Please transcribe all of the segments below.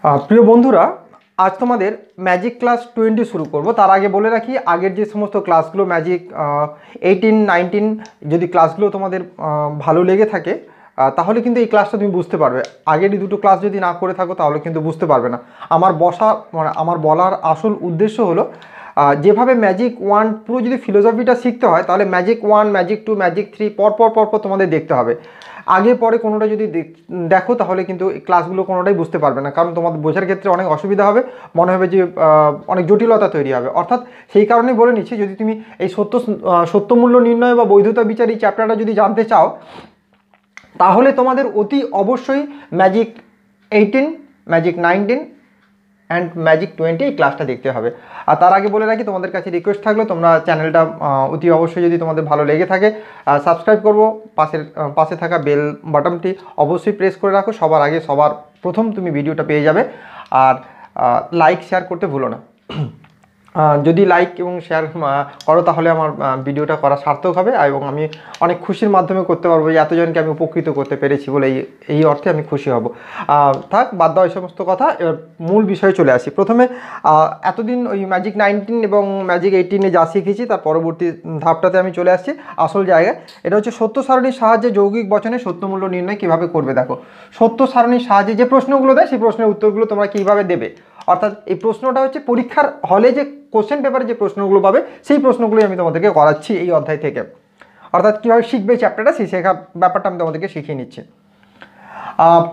প্রিয় বন্ধুরা, আজ তোমাদের ম্যাজিক ক্লাস 20 শুরু করব। তার আগে বলে রাখি, আগের যে সমস্ত ক্লাসগুলো ম্যাজিক 18, 19 যদি ক্লাসগুলো তোমাদের ভালো লেগে থাকে তাহলে কিন্তু এই ক্লাসটা তুমি বুঝতে পারবে। আগেরই দুটো ক্লাস যদি না করে থাকো তাহলে কিন্তু বুঝতে পারবে না। আমার বলার আসল উদ্দেশ্য হলো যেভাবে ম্যাজিক 1 পুরো যদি ফিলোসফিটা শিখতে হয় তাহলে ম্যাজিক 1, ম্যাজিক 2, ম্যাজিক 3 পরপর তোমাদের দেখতে হবে। আগে পরে কোনোটা যদি দেখো তাহলে কিন্তু ক্লাসগুলো কোনোটাই বুঝতে পারবে না, কারণ তোমাদের বোঝার ক্ষেত্রে অনেক অসুবিধা হবে, মনে হবে যে অনেক জটিলতা তৈরি হবে। অর্থাৎ সেই কারণেই বলে নিচ্ছি, যদি তুমি এই সত্য মূল্য নির্ণয় বা বৈধতা বিচার এই চ্যাপ্টারটা যদি জানতে চাও তাহলে তোমাদের অতি অবশ্যই ম্যাজিক 18, ম্যাজিক 19 অ্যান্ড ম্যাজিক 20 এই ক্লাসটা দেখতে হবে। আর তার আগে বলে রাখি, তোমাদের কাছে রিকোয়েস্ট থাকলো তোমরা চ্যানেলটা অতি অবশ্যই যদি তোমাদের ভালো লেগে থাকে সাবস্ক্রাইব করবো, পাশে থাকা বেল বাটনটি অবশ্যই প্রেস করে রাখো, সবার আগে সবার প্রথম তুমি ভিডিওটা পেয়ে যাবে। আর লাইক শেয়ার করতে ভুলো না। যদি লাইক এবং শেয়ার করো তাহলে আমার ভিডিওটা করা সার্থক হবে এবং আমি অনেক খুশির মাধ্যমে করতে পারবো যে এতজনকে আমি উপকৃত করতে পেরেছি বলে এই অর্থে আমি খুশি হব। থাক, বাদ দাও এই সমস্ত কথা, এবার মূল বিষয়ে চলে আসি। প্রথমে এতদিন ওই ম্যাজিক 19 এবং ম্যাজিক 18-এ যা শিখেছি তার পরবর্তী ধাপটাতে আমি চলে আসছি আসল জায়গায়। এটা হচ্ছে সত্য সারণীর সাহায্যে যৌগিক বচনে সত্যমূল্য নির্ণয় কীভাবে করবে। দেখো, সত্য সারণীর সাহায্যে যে প্রশ্নগুলো দেয় সেই প্রশ্নের উত্তরগুলো তোমরা কীভাবে দেবে। অর্থাৎ এই প্রশ্নটা হচ্ছে পরীক্ষার হলে যে কোশ্চেন পেপারে যে প্রশ্নগুলো পাবে সেই প্রশ্নগুলোই আমি তোমাদেরকে করাচ্ছি এই অধ্যায় থেকে। অর্থাৎ কীভাবে শিখবে চ্যাপ্টারটা সেই শেখা ব্যাপারটা আমি তোমাদেরকে শিখিয়ে নিচ্ছি।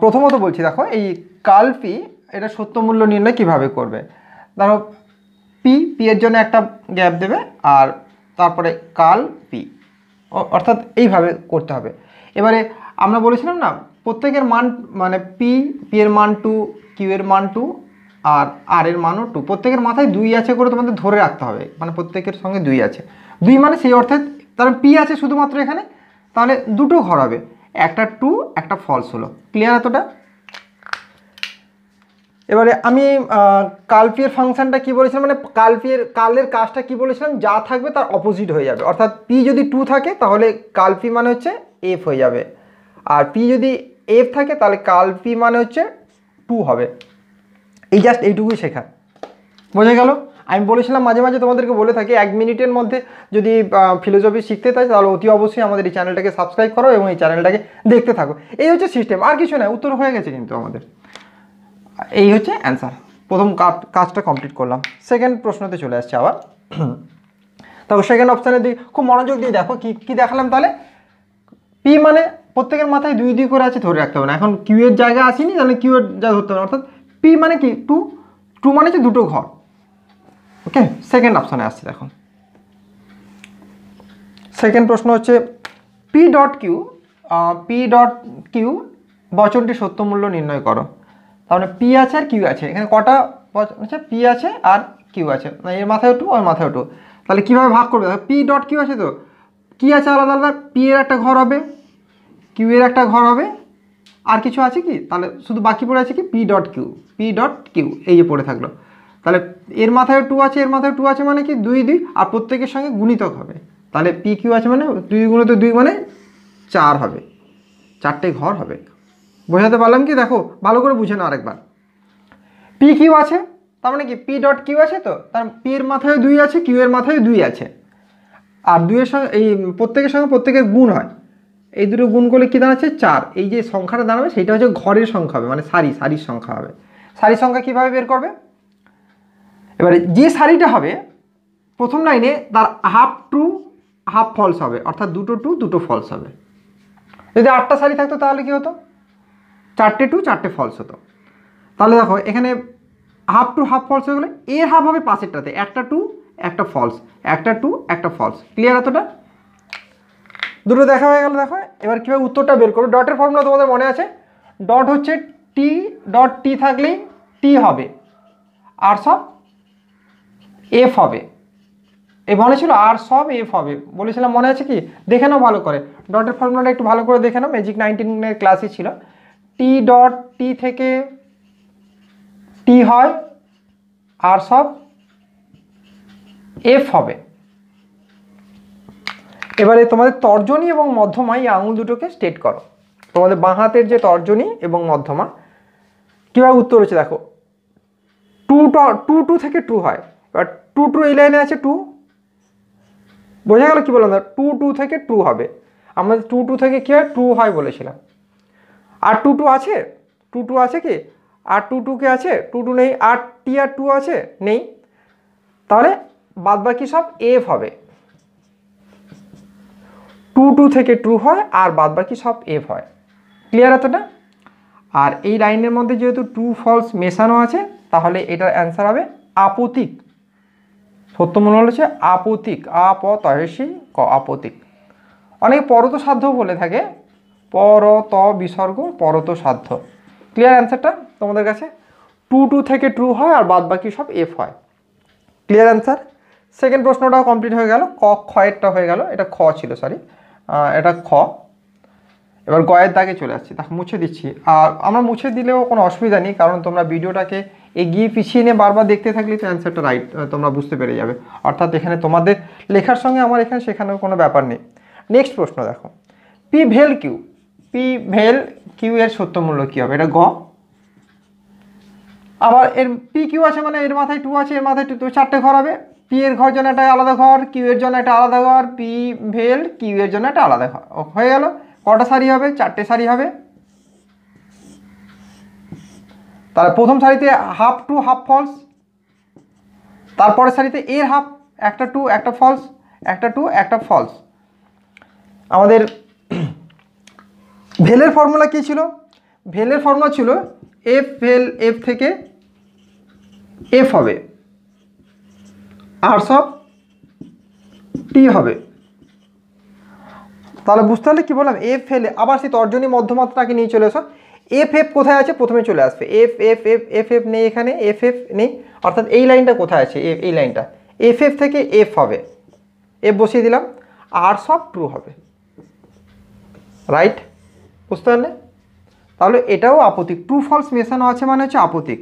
প্রথমত বলছি, দেখো এই কাল পি এটা সত্যমূল্য নির্ণয় কীভাবে করবে। ধরো পি এর জন্য একটা গ্যাপ দেবে আর তারপরে কাল পি, অর্থাৎ এইভাবে করতে হবে। এবারে আমরা বলেছিলাম না, প্রত্যেকের মান মানে পি এর মান 2, কিউ এর মান 2 আর এর মানও 2, প্রত্যেকের মাথায় 2 আছে করে তোমাদের ধরে রাখতে হবে, মানে প্রত্যেকের সঙ্গে 2 আছে। 2 মানে সেই অর্থে তার পি আছে শুধুমাত্র এখানে, তাহলে দুটো ঘর হবে, একটা 2 একটা ফলস হলো। ক্লিয়ার এতটা? এবারে আমি কালপির ফাংশনটা কি বলেছিলাম, মানে কালের কাজটা কি বলেছিলাম, যা থাকবে তার অপোজিট হয়ে যাবে। অর্থাৎ পি যদি 2 থাকে তাহলে কালপি মানে হচ্ছে এফ হয়ে যাবে, আর পি যদি এফ থাকে তাহলে কালপি মানে হচ্ছে 2 হবে। এই জাস্ট এইটুকুই শেখা, বোঝা গেল? আমি বলেছিলাম মাঝে মাঝে তোমাদেরকে বলে থাকি 1 মিনিটের মধ্যে যদি ফিলোসফি শিখতে চাই তাহলে অতি অবশ্যই আমাদের এই চ্যানেলটাকে সাবস্ক্রাইব করো এবং এই চ্যানেলটাকে দেখতে থাকো। এই হচ্ছে সিস্টেম, আর কিছু নয়। উত্তর হয়ে গেছে কিন্তু আমাদের, এই হচ্ছে অ্যান্সার। প্রথম কাজটা কমপ্লিট করলাম। সেকেন্ড প্রশ্নতে চলে আসছে আবার। তারপর সেকেন্ড অপশানে খুব মনোযোগ দিয়ে দেখো কি দেখালাম। তাহলে পি মানে প্রত্যেকের মাথায় 2 করে আছে, ধরে রাখতে হবে না। এখন কিউ এর জায়গা আসেনি, তাহলে কিউ এর জায়গা ধরতে হবে। অর্থাৎ পি মানে কি 2 মানে হচ্ছে দুটো ঘর। ওকে, সেকেন্ড অপশানে আসছে। দেখো সেকেন্ড প্রশ্ন হচ্ছে পি ডট কিউ বচনটি সত্যমূল্য নির্ণয় করো। তাহলে পি আছে আর কিউ আছে, এখানে কটা আচ্ছা পি আছে আর কিউ আছে, এর মাথায় 2 ওর মাথায় 2। তাহলে কীভাবে ভাগ করবে? পি ডট কিউ আছে, তো কি আছে আলাদা আলাদা, পি এর একটা ঘর হবে, কিউ এর একটা ঘর হবে, আর কিছু আছে কি? তাহলে শুধু বাকি পড়ে আছে কি পি ডট কিউ, এই যে পড়ে থাকলো। তাহলে এর মাথায় 2 আছে, এর মাথায় 2 আছে, মানে কি 2 আর প্রত্যেকের সঙ্গে গুণিতক হবে। তাহলে পি কিউ আছে মানে 2 গুণিত 2 মানে 4 হবে, 4টে ঘর হবে। বোঝাতে পারলাম কি? দেখো ভালো করে বুঝে নাও আরেকবার। পি কিউ আছে তার মানে কি পি ডট কিউ আছে, তো তার পি এর মাথায় 2 আছে, কিউ এর মাথায় 2 আছে, আর 2 এর সঙ্গে এই প্রত্যেকের সঙ্গে প্রত্যেকের গুণ হয়, এই দুটো গুণ করলে কী দাঁড়াচ্ছে 4। এই যে সংখ্যাটা দাঁড়াবে সেইটা হচ্ছে ঘরের সংখ্যা হবে, মানে সারির সংখ্যা হবে। সারির সংখ্যা কীভাবে বের করবে? এবারে যে সারিটা হবে প্রথম লাইনে তার হাফ ট্রু হাফ ফলস হবে, অর্থাৎ দুটো ট্রু দুটো ফলস হবে। যদি 8টা সারি থাকতো তাহলে কী হতো? 4টে ট্রু 4টে ফলস হতো। তাহলে দেখো এখানে হাফ টু হাফ ফলস হয়ে গেলে এর হাফ হবে পাশেরটাতে, একটা ট্রু একটা ফলস, একটা ট্রু একটা ফলস। ক্লিয়ার এতটা? দুটো দেখা হয়ে গেল। দেখো এবার কীভাবে উত্তরটা বের করো। ডটের ফর্মুলা তোমাদের মনে আছে, ডট হচ্ছে টি থাকলেই টি হবে আর সব এফ হবে। এই মনে ছিল আর সব এফ হবে বলেছিলাম, মনে আছে কি? দেখে নাও ভালো করে, ডটের ফর্মুলাটা একটু ভালো করে দেখে নাও, ম্যাজিক 19-এর ক্লাসই ছিল। টি ডট টি থেকে টি হয় আর সব এফ হবে। এবারে তোমাদের তর্জনী এবং মধ্যমা এই আঙুল দুটোকে স্ট্রেট করো। তোমাদের বাঁ হাতের যে তর্জনী এবং মধ্যমা কীভাবে উত্তর হচ্ছে দেখো, টু থেকে ট্রু হয়। এবার টু এই লাইনে আছে টু, বোঝা গেল কি বললাম? টু থেকে ট্রু হবে। আমাদের টু থেকে কী হয়? ট্রু হয় বলেছিলাম। আর টু আছে, টু আছে কি? আর টু কে আছে? টু নেই। আর টি আর টু আছে? নেই। তাহলে বাদ বাকি সব এফ হবে। টু থেকে ট্রু হয় আর বাদ বাকি সব এফ হয়। ক্লিয়ার এতটা? আর এই লাইনের মধ্যে যেহেতু ট্রু ফলস মেশানো আছে, তাহলে এটার অ্যান্সার হবে আপতিক। সত্যমূল হচ্ছে আপতিক, আপতয়সী ক, আপতিক। অনেকে পরত সাধ্য বলে থাকে, পরত বিসর্গ পরত সাধ্য। ক্লিয়ার অ্যান্সারটা তোমাদের কাছে? টু থেকে ট্রু হয় আর বাদ বাকি সব এফ হয়। Clear answer? সেকেন্ড প্রশ্নটাও কমপ্লিট হয়ে গেল। খয়েরটা হয়ে গেল, এটা খ ছিল, সরি এটা খ। এবার গয়ের দাগে চলে আসছি, তাকে মুছে দিচ্ছি। আর আমরা মুছে দিলেও কোনো অসুবিধা নেই, কারণ তোমরা ভিডিওটাকে এগিয়ে পিছিয়ে নিয়ে বারবার দেখতে থাকলে তো অ্যান্সারটা রাইট তোমরা বুঝতে পেরে যাবে। অর্থাৎ এখানে তোমাদের লেখার সঙ্গে আমার এখানে শেখানোর কোনো ব্যাপার নেই। নেক্সট প্রশ্ন দেখো, পি ভেল কিউ এর সত্য মূল্য কী হবে? এটা গ। আবার এর পি কিউ আছে মানে এর মাথায় টু আছে, এর মাথায় টু, চারটে ঘর হবে। পি এর ঘর জন্য একটা আলাদা ঘর, কিউ এর জন্য একটা আলাদা ঘর, পি ভেল কিউ এর জন্য একটা আলাদা ঘর। হয়ে গেল। কটা সারি হবে? চারটে সারি হবে। তাহলে প্রথম সারিতে হাফ টু হাফ ফলস, তারপরের সারিতে এর হাফ, একটা টু একটা ফলস, একটা টু একটা ফলস। আমাদের ভেলের ফর্মুলা কী ছিল? ভেলের ফর্মুলা ছিল এফ ভেল এফ থেকে এফ হবে আর সব টি হবে। তাহলে বুঝতে পারলে কি বললাম? এফ ফেলে আবার সেই তর্জনী মধ্যমাত্রাকে নিয়ে চলে এসো। এফ কোথায় আছে? প্রথমে চলে আসবে এফ নেই এখানে, এফ নেই। অর্থাৎ এই লাইনটা কোথায় আছে? এই লাইনটা এফ থেকে এফ হবে, এফ বসিয়ে দিলাম, আর সব ট্রু হবে। রাইট? বুঝতে পারলে? তাহলে এটাও আপতিক। ট্রু ফলস মেশানো আছে মানে হচ্ছে আপতিক।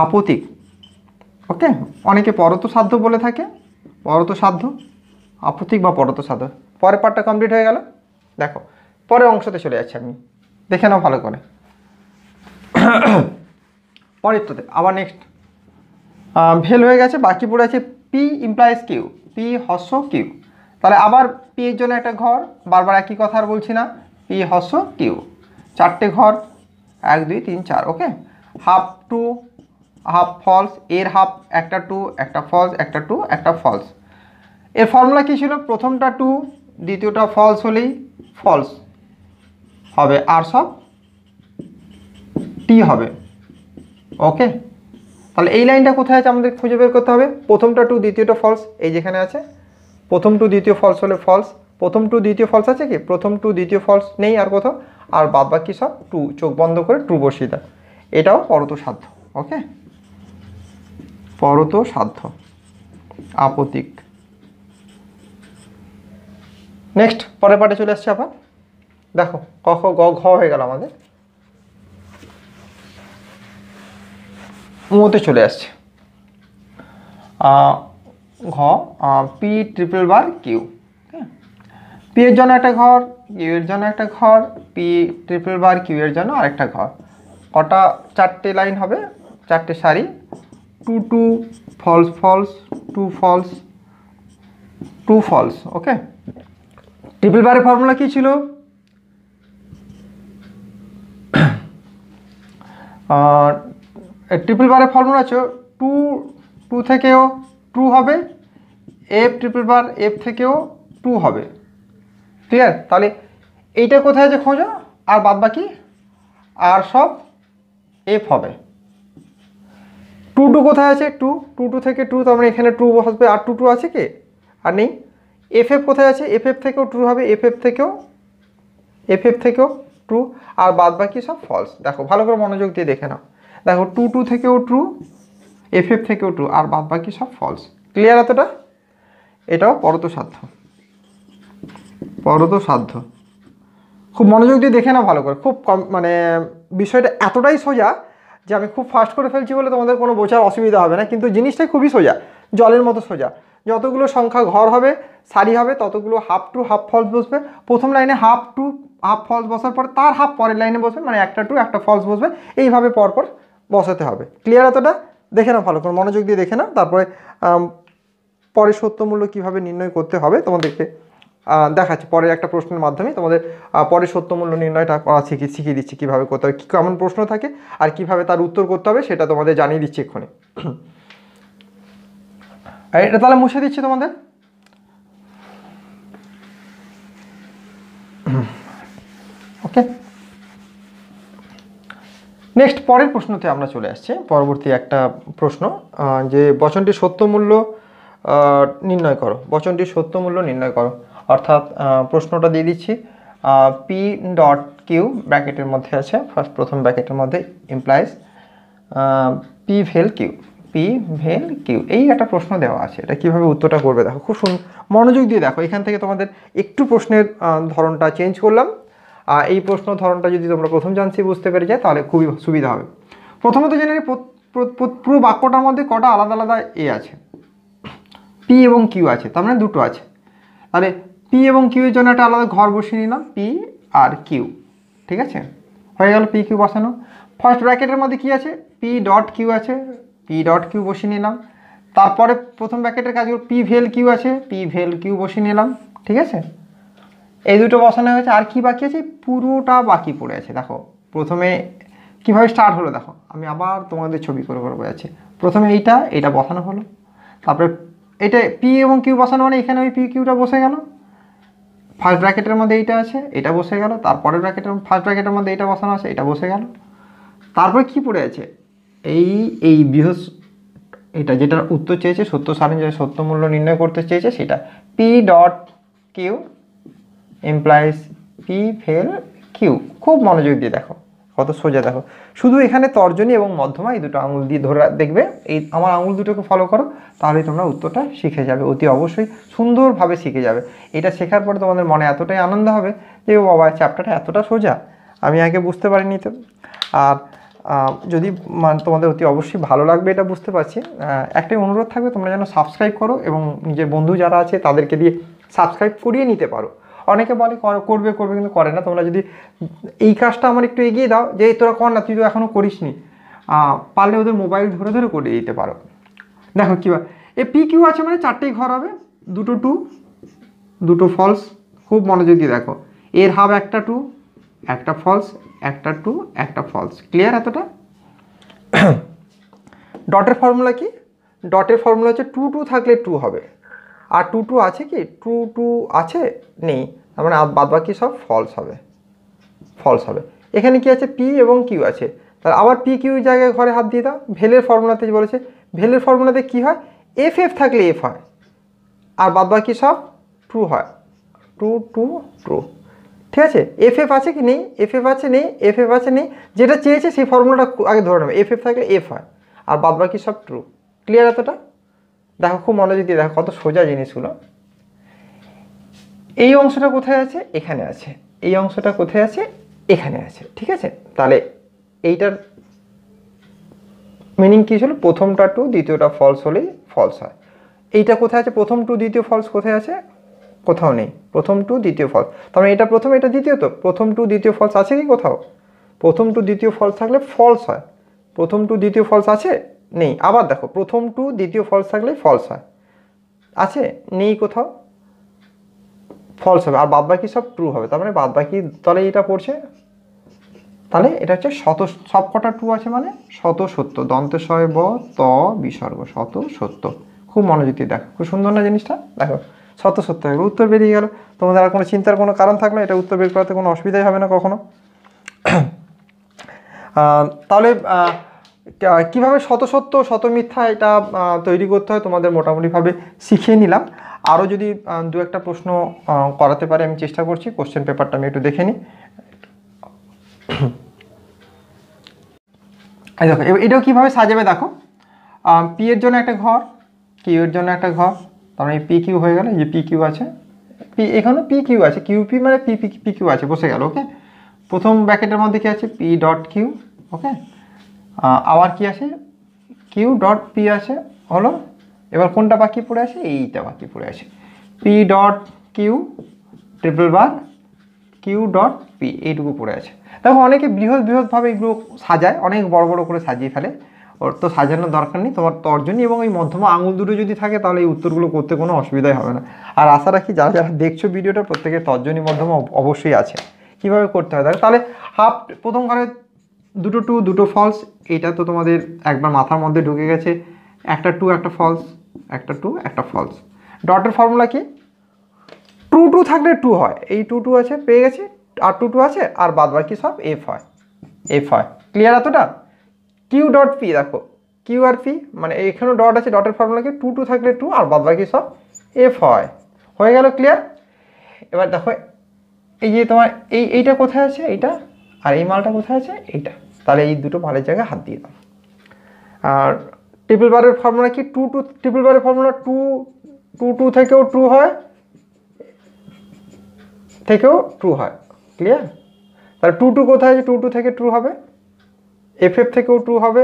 আপতিক। ওকে, অনেকে পরত সাধ্য বলে থাকে, পরত সাধ্য, আপতিক বা পরত সাধ্য। পরের পার্টটা কমপ্লিট হয়ে গেল। দেখো পরের অংশতে চলে যাচ্ছি আমি, দেখে নাও ভালো করে। পরেরটাতে আবার নেক্সট ভেল হয়ে গেছে, বাকি পড়ে আছে পি ইমপ্লাইজ কিউ, পি হস্য কিউ। তাহলে আবার পি এর জন্য একটা ঘর, বারবার একই কথা আর বলছি না, পি হস্য কিউ, চারটে ঘর, 1 2 3 4। Okay, half true half false, এর হাফ একটা টু একটা ফলস, একটা টু একটা ফলস। এর ফর্মুলা কী ছিল? প্রথমটা টু, দ্বিতীয়টা ফলস হলেই ফলস হবে আর সব টি হবে। ওকে, তাহলে এই লাইনটা কোথায় আছে আমাদের খুঁজে বের করতে হবে। প্রথমটা টু দ্বিতীয়টা ফলস, এই যেখানে আছে। প্রথম টু দ্বিতীয় ফলস হলে ফলস, প্রথম টু দ্বিতীয় ফলস আছে কি? প্রথম টু দ্বিতীয় ফলস নেই আর কোথাও, আর বাদ বাকি সব টু, চোখ বন্ধ করে ট্রু বসিয়ে দেয়। এটাও পরত সাধ্য। ওকে, পরত সাধ্য, আপতিক। নেক্সট পরের পার্টে চলে আসছে আবার। দেখো ক খ গ ঘ হয়ে গেল আমাদের, মতে চলে আসছে। ঘ P triple bar Q. P এর জন্য একটা ঘর, কিউ এর জন্য একটা ঘর, পি ট্রিপল বার কিউ এর জন্য আরেকটা ঘর। কটা? চারটে লাইন হবে, চারটে সারি। Two two false false, two false two false. Okay, triple বারের ফর্মুলা কী ছিল? ট্রিপল বারের ফর্মুলা হচ্ছে টু থেকেও ট্রু হবে, এফ ট্রিপল বার এফ থেকেও ট্রু হবে। ক্লিয়ার? তাহলে এইটা কোথায় আছে খোঁজো, আর বাদ বাকি আর সব এফ হবে। টু কোথায় আছে? টু থেকে ট্রু, তার মানে এখানে ট্রু বসবে, আর টু আছে কি? আর নেই। এফ কোথায় আছে? এফ থেকেও ট্রু হবে, এফ থেকেও ট্রু, আর বাদ বাকি সব ফলস। দেখো ভালো করে মনোযোগ দিয়ে দেখে নাও। দেখো টু থেকেও ট্রু, এফ থেকেও ট্রু, আর বাদ বাকি সব ফলস। ক্লিয়ার এতটা? এটাও পরত সাধ্য, পরত সাধ্য। খুব মনোযোগ দিয়ে দেখে নাও ভালো করে। খুব কম, মানে বিষয়টা এতটাই সোজা যে আমি খুব ফাস্ট করে ফেলছি বলে তোমাদের কোনো বোঝার অসুবিধা হবে না, কিন্তু জিনিসটাই খুবই সোজা, জলের মতো সোজা। যতগুলো সংখ্যা ঘর হবে, সারি হবে, ততগুলো হাফ টু হাফ ফলস বসবে। প্রথম লাইনে হাফ টু হাফ ফলস বসার পর তার হাফ পরের লাইনে বসবে, মানে একটা টু একটা ফলস বসবে। এইভাবে পরপর বসাতে হবে। ক্লিয়ার এতটা? দেখে নাও ভালো করে, মনোযোগ দিয়ে দেখে নাও, তারপরে পরে সত্য মূল্য কীভাবে নির্ণয় করতে হবে তোমাদেরকে দেখাচ্ছি পরের একটা প্রশ্নের মাধ্যমে। তোমাদের পরে সত্য মূল্য নির্ণয়টা করা শিখিয়ে দিচ্ছি কীভাবে করতে হবে, কেমন প্রশ্ন থাকে আর কীভাবে তার উত্তর করতে হবে সেটা তোমাদের জানিয়ে দিচ্ছি এক্ষুনি। এটা তাহলে মুছে দিচ্ছি তোমাদের। ওকে, নেক্সট পরের প্রশ্নতে আমরা চলে আসছি। পরবর্তী একটা প্রশ্ন যে বচনটির সত্য মূল্য নির্ণয় করো, বচনটির সত্য মূল্য নির্ণয় করো। অর্থাৎ প্রশ্নটা দিয়ে দিচ্ছি, পি ডট কিউ ব্র্যাকেটের মধ্যে আছে, প্রথম ব্র্যাকেটের মধ্যে ইমপ্লাইজ পি ভেল কিউ, পি ভেল কিউ, এই একটা প্রশ্ন দেওয়া আছে। এটা কীভাবে উত্তরটা করবে দেখো, খুব মনোযোগ দিয়ে দেখো। এখান থেকে তোমাদের একটু প্রশ্নের ধরনটা চেঞ্জ করলাম। এই প্রশ্ন ধরনটা যদি তোমরা প্রথম জানছি বুঝতে পেরে যায় তাহলে খুবই সুবিধা হবে। প্রথমত জেনে পুরো বাক্যটার মধ্যে কটা আলাদা আলাদা এ আছে, পি এবং কিউ আছে, তার মানে দুটো আছে। তাহলে পি এবং কিউ এর জন্য একটা আলাদা ঘর বসিয়ে নিলাম, পি আর কিউ, ঠিক আছে, হয়ে গেল পি কিউ বসানো। ফার্স্ট ব্র্যাকেটের মধ্যে কি আছে, পি ডট কিউ আছে, পি ডট কিউ বসিয়ে নিলাম। তারপরে প্রথম ব্র্যাকেটের কাজগুলো পি ভেল কিউ আছে, পি ভেল কিউ বসিয়ে নিলাম, ঠিক আছে। এই দুটো বসানো হয়েছে। আর কি বাকি আছে, পুরোটা বাকি পড়ে আছে। দেখো প্রথমে কীভাবে স্টার্ট হলো দেখো, আমি আবার তোমাদের ছবি করে বোঝাচ্ছি। প্রথমে এইটা বসানো হলো, তারপরে এটা পি এবং কিউ বসানো মানে এখানে ওই পি কিউটা বসে গেল। ফার্স্ট ব্র্যাকেটের মধ্যে এইটা আছে, এটা বসে গেল। তারপরের ফার্স্ট ব্র্যাকেটের মধ্যে এটা বসানো আছে, এটা বসে গেল। তারপরে কি পড়ে আছে, এই এটা যেটা উত্তর চেয়েছে, সত্য সারণ যে সত্য মূল্য নির্ণয় করতে চেয়েছে সেটা, P dot Q implies P ভেল কিউ। খুব মনোযোগ দিয়ে দেখো, কত সোজা দেখো। শুধু এখানে তর্জনী এবং মধ্যমা এই দুটো আঙুল দিয়ে ধরে দেখবে, এই আমার আঙুল দুটোকে ফলো করো, তাহলেই তোমরা উত্তরটা শিখে যাবে, অতি অবশ্যই সুন্দরভাবে শিখে যাবে। এটা শেখার পরে তোমাদের মনে এতটাই আনন্দ হবে যে ও বাবা চ্যাপ্টারটা এতটা সোজা, আমি আগে বুঝতে পারিনি তো। আর যদি তোমাদের অতি অবশ্যই ভালো লাগবে এটা বুঝতে পারছি। একটাই অনুরোধ থাকবে, তোমরা যেন সাবস্ক্রাইব করো এবং নিজের বন্ধু যারা আছে তাদেরকে দিয়ে সাবস্ক্রাইব করিয়ে নিতে পারো। অনেকে বলে করবে কিন্তু করে না। তোমরা যদি এই কাজটা আমার একটু এগিয়ে দাও, যে তোরা কর না, তুই তো এখনও করিসনি, পারলে ওদের মোবাইল ধরে ধরে করে দিতে পারো। দেখো কী এ পি কিউ আছে মানে চারটেই ঘর হবে, দুটো টু, দুটো ফলস। খুব মনোযোগ দিয়ে দেখো, এর হাফ একটা টু, একটা ফলস, একটা টু, একটা ফলস। ক্লিয়ার এতটা? ডটের ফর্মুলা কি, ডটের ফর্মুলা হচ্ছে টু টু থাকলে টু হবে, আর টু টু আছে কি, টু টু আছে নেই, তার মানে বাদ বাকি সব ফলস হবে, ফলস হবে। এখানে কি আছে, পি এবং কিউ আছে, তাহলে আবার পি কিউ জায়গায় ঘরে হাত দিয়ে দাও। ভেলের ফর্মুলাতে বলেছে, ভেলের ফর্মুলাতে কি হয়, এফ এফ থাকলে এফ হয়, আর বাদ বাকি সব ট্রু হয়, টু টু ট্রু, ঠিক আছে। এফ এফ আছে কি নেই, এফ এফ আছে নেই, এফ এফ আছে নেই, যেটা চেয়েছে সেই ফর্মুলাটা আগে ধরে নেবে, এফ এফ থাকলে এফ হয়, আর বাদ বাকি সব ট্রু। ক্লিয়ার এতটা? দেখো খুব মনোযোগ দিয়ে দেখো, কত সোজা জিনিসগুলো। এই অংশটা কোথায় আছে, এখানে আছে, এই অংশটা কোথায় আছে, এখানে আছে, ঠিক আছে। তাহলে এইটার মিনিং কী ছিল, প্রথমটা টু দ্বিতীয়টা ফলস হলেই ফলস হয়। এইটা কোথায় আছে, প্রথম টু দ্বিতীয় ফলস কোথায় আছে, কোথাও নেই, প্রথম টু দ্বিতীয় ফলস। তার মানে এটা প্রথম, এটা দ্বিতীয়, তো প্রথম টু দ্বিতীয় ফলস আছে কি কোথাও, প্রথম টু দ্বিতীয় ফলস থাকলে ফলস হয়, প্রথম টু দ্বিতীয় ফলস আছে নেই। আবার দেখো, প্রথম টু দ্বিতীয় ফলস থাকলে ফলস হয়, আছে নেই কোথাও, ফলস হবে, আর বাদ বাকি সব ট্রু হবে। তার মানে বাদ বাকি তাহলে এটা পড়ছে, তাহলে এটা হচ্ছে সব কটা ট্রু আছে মানে শত সত্য, দন্তেশয় ব ত বিসর্গ, শত সত্য। খুব মনোযোগ দিয়ে দেখো, খুব সুন্দর না জিনিসটা, দেখো শত সত্য হয়ে গেল, উত্তর বেরিয়ে গেল। তোমাদের আর কোনো চিন্তার কোনো কারণ থাকলো, এটা উত্তর বের করাতে কোনো অসুবিধাই হবে না কখনো। তাহলে কীভাবে শত সত্য শত মিথ্যা এটা তৈরি করতে হয় তোমাদের মোটামুটিভাবে শিখিয়ে নিলাম। আরও যদি দু একটা প্রশ্ন করাতে পারে আমি চেষ্টা করছি। কোশ্চেন পেপারটা আমি একটু দেখে নিই। দেখো এটাও কীভাবে সাজাবে দেখো, পি এর জন্য একটা ঘর, কিউ এর জন্য একটা ঘর, তার মানে পি কিউ হয়ে গেল, যে পি কিউ আছে, পি এখানেও পি কিউ আছে, কিউ পি মানে পি কিউ আছে, বসে গেল। ওকে, প্রথম ব্র্যাকেটের মধ্যে কী আছে, পি ডট কিউ। ওকে, আবার কি আছে, কিউ ডট পি আছে, হলো। এবার কোনটা বাকি পড়ে আছে, এইটা বাকি পড়ে আছে, P dot Q triple bar Q dot P, এইটুকু পড়ে আছে। দেখো অনেকে বৃহৎভাবে এগুলো সাজায়, অনেক বড় বড় করে সাজিয়ে ফেলে, ওর তো সাজানোর দরকার নেই। তোমার তর্জনী এবং এই মধ্যমা আঙুল দুটো যদি থাকে তাহলে এই উত্তরগুলো করতে কোনো অসুবিধাই হবে না। আর আশা রাখি যারা যারা দেখছো ভিডিওটা প্রত্যেকের তর্জনী মধ্যমা অবশ্যই আছে। কীভাবে করতে হয় দেখো, তাহলে হাফ প্রথম ঘরে দুটো টু দুটো ফলস, এইটা তো তোমাদের একবার মাথার মধ্যে ঢুকে গেছে, একটা টু একটা ফলস, একটা টু একটা ফলস। ডটের ফর্মুলা কি? টু টু থাকলে টু হয়, এই টু টু আছে পেয়ে গেছি, আর টু টু আছে, আর বাদ বাকি সব এফ হয়, এফ হয়। ক্লিয়ার এতটা? কিউ ডট পি, দেখো কিউ আর পি মানে এখানেও ডট আছে, ডটের ফর্মুলা কি? টু টু থাকলে টু আর বাদ বাকি সব এফ হয়। হয়ে গেল ক্লিয়ার? এবার দেখো এই যে তোমার এইটা কোথায় আছে, এইটা, আর এই মালটা কোথায় আছে, এইটা। তাহলে এই দুটো মালের জায়গায় হাত দিয়ে দাও। আর ট্রিপল বারের ফর্মুলা কি? টু টু, ট্রিপল বারের ফর্মুলা টু টু টু থেকেও টু হয়, থেকেও ট্রু হয়। ক্লিয়ার? তাহলে টু টু কোথায় আছে? টু টু থেকে ট্রু হবে, এফ এফ থেকেও ট্রু হবে,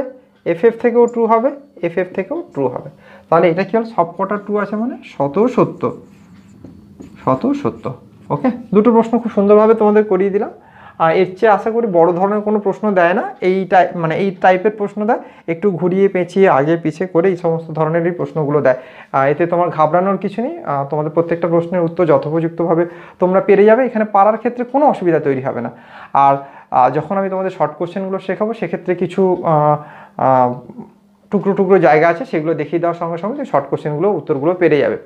এফ এফ থেকেও ট্রু হবে, এফ এফ থেকেও ট্রু হবে। তাহলে এটা কি হল? সব কটা ট্রু আছে মানে শত সত্য, শত সত্য। ওকে, দুটো প্রশ্ন খুব সুন্দরভাবে তোমাদের করিয়ে দিলাম। আর এর চেয়ে আশা করি বড় ধরনের কোনো প্রশ্ন দেয় না, এই মানে এই টাইপের প্রশ্ন দেয়, একটু ঘুরিয়ে পেঁচিয়ে আগে পিছিয়ে করে এই সমস্ত ধরনেরই প্রশ্নগুলো দেয়। এতে তোমার ঘাবড়ানোর কিছু নেই, তোমাদের প্রত্যেকটা প্রশ্নের উত্তর যথোপযুক্তভাবে তোমরা পেরে যাবে, এখানে পারার ক্ষেত্রে কোনো অসুবিধা তৈরি হবে না। আর যখন আমি তোমাদের শর্ট কোশ্চেনগুলো শেখাবো সেক্ষেত্রে কিছু টুকরো টুকরো জায়গা আছে, সেগুলো দেখিয়ে দেওয়ার সঙ্গে সঙ্গে শর্ট কোশ্চেনগুলো উত্তরগুলো পেরে যাবে।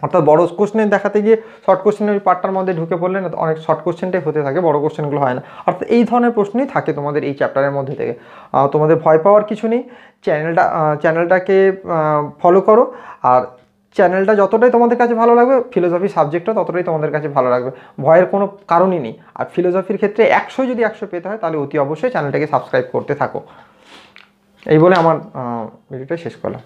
অর্থাৎ বড় কোশ্চেন দেখাতে গিয়ে শর্ট কোশ্চেনের ওই পার্টটার মধ্যে ঢুকে পড়লে না, অনেক শর্ট কোশ্চেনটাই হতে থাকে, বড় কোশ্চেনগুলো হয় না। অর্থাৎ এই ধরনের প্রশ্নই থাকে তোমাদের এই চ্যাপ্টারের মধ্যে থেকে। তোমাদের ভয় পাওয়ার কিছু নেই, চ্যানেলটাকে ফলো করো। আর চ্যানেলটা যতটাই তোমাদের কাছে ভালো লাগবে, ফিলোসফি সাবজেক্টটা ততটাই তোমাদের কাছে ভালো লাগবে, ভয়ের কোনো কারণই নেই। আর ফিলোসফির ক্ষেত্রে 100 যদি 100 পেতে হয় তাহলে অতি অবশ্যই চ্যানেলটাকে সাবস্ক্রাইব করতে থাকো। এই বলে আমার ভিডিওটা শেষ করলাম।